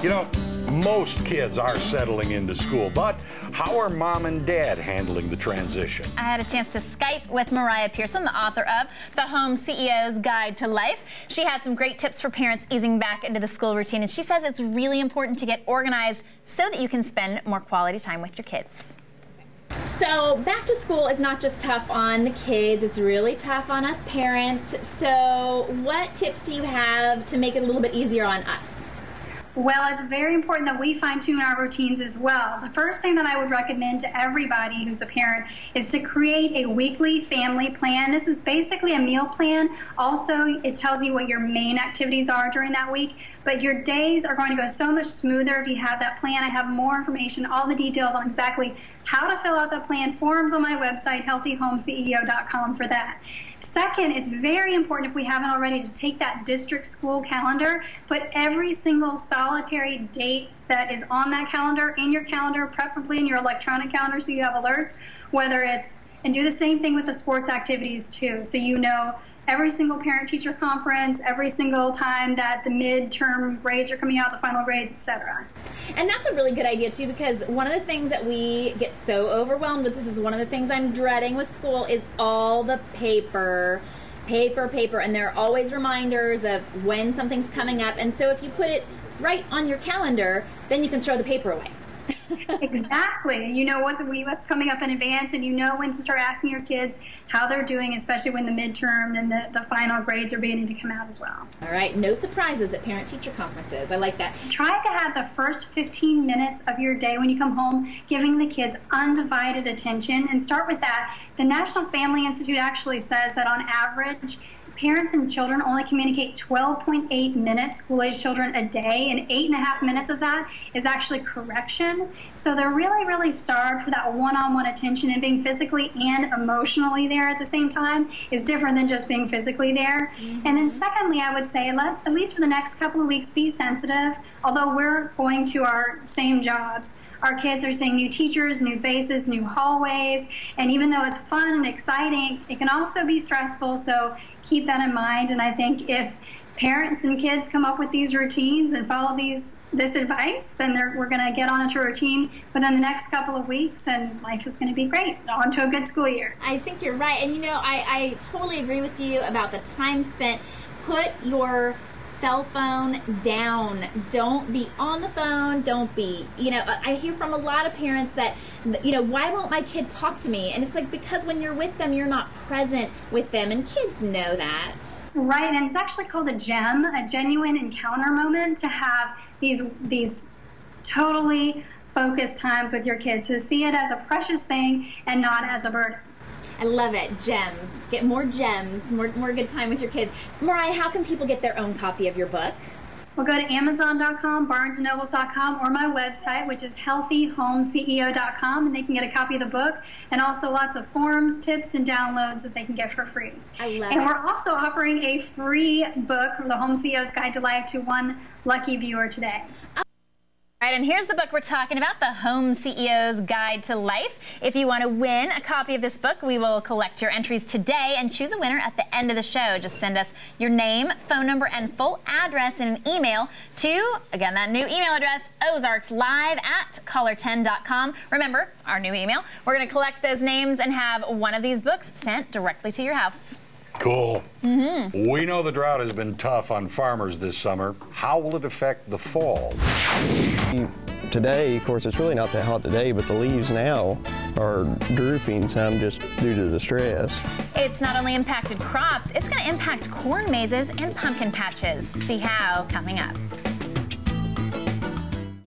You know, most kids are settling into school, but how are mom and dad handling the transition? I had a chance to Skype with Maraya Pearson, the author of The Home CEO's Guide to Life. She had some great tips for parents easing back into the school routine, and she says it's really important to get organized so that you can spend more quality time with your kids. So back to school is not just tough on the kids, it's really tough on us parents. So what tips do you have to make it a little bit easier on us? Well, it's very important that we fine-tune our routines as well. The first thing that I would recommend to everybody who's a parent is to create a weekly family plan. This is basically a meal plan. Also, it tells you what your main activities are during that week, but your days are going to go so much smoother if you have that plan. I have more information, all the details on exactly how to fill out that plan, forms on my website, healthyhomeceo.com for that. Second, it's very important, if we haven't already, to take that district school calendar, put every single solitary date that is on that calendar in your calendar, preferably in your electronic calendar so you have alerts, and do the same thing with the sports activities too, so you know every single parent-teacher conference, every single time that the midterm grades are coming out, the final grades, etc. And that's a really good idea too, because one of the things that we get so overwhelmed with, this is one of the things I'm dreading with school, is all the paper, and there are always reminders of when something's coming up, and so if you put it right on your calendar, then you can throw the paper away. Exactly. You know what's coming up in advance, and you know when to start asking your kids how they're doing, especially when the midterm and the final grades are beginning to come out as well. All right, no surprises at parent-teacher conferences. I like that. Try to have the first 15 minutes of your day when you come home giving the kids undivided attention, and start with that. The National Family Institute actually says that on average, parents and children only communicate 12.8 minutes, school-age children, a day, and 8.5 minutes of that is actually correction. So they're really, really starved for that one-on-one attention, and being physically and emotionally there at the same time is different than just being physically there. Mm-hmm. And then secondly, I would say, at least for the next couple of weeks, be sensitive. Although we're going to our same jobs, our kids are seeing new teachers, new faces, new hallways, and even though it's fun and exciting, it can also be stressful, so keep that in mind. And I think if parents and kids come up with these routines and follow this advice, then we're going to get on into a routine within the next couple of weeks, and life is going to be great. On to a good school year. I think you're right, and you know, I totally agree with you about the time spent. Put your cell phone down. Don't be on the phone. Don't be, you know, I hear from a lot of parents that, you know, why won't my kid talk to me? And it's like, because when you're with them, you're not present with them, and kids know that. Right, and it's actually called a gem, a genuine encounter moment, to have these totally focused times with your kids. So see it as a precious thing and not as a burden. I love it. Gems. Get more gems, more good time with your kids. Maraya, how can people get their own copy of your book? Well, go to Amazon.com, BarnesandNobles.com, or my website, which is healthyhomeceo.com, and they can get a copy of the book, and also lots of forums, tips, and downloads that they can get for free. I love it. And we're also offering a free book, The Home CEO's Guide to Life, to one lucky viewer today. All right, and here's the book we're talking about, The Home CEO's Guide to Life. If you want to win a copy of this book, we will collect your entries today and choose a winner at the end of the show. Just send us your name, phone number, and full address in an email to, again, that new email address, ozarkslive@KOLR10.com. Remember, our new email. We're going to collect those names and have one of these books sent directly to your house. Cool. Mm-hmm. We know the drought has been tough on farmers this summer. How will it affect the fall? Today, of course, it's really not that hot today, but the leaves now are drooping some just due to the stress. It's not only impacted crops, it's going to impact corn mazes and pumpkin patches. See how coming up.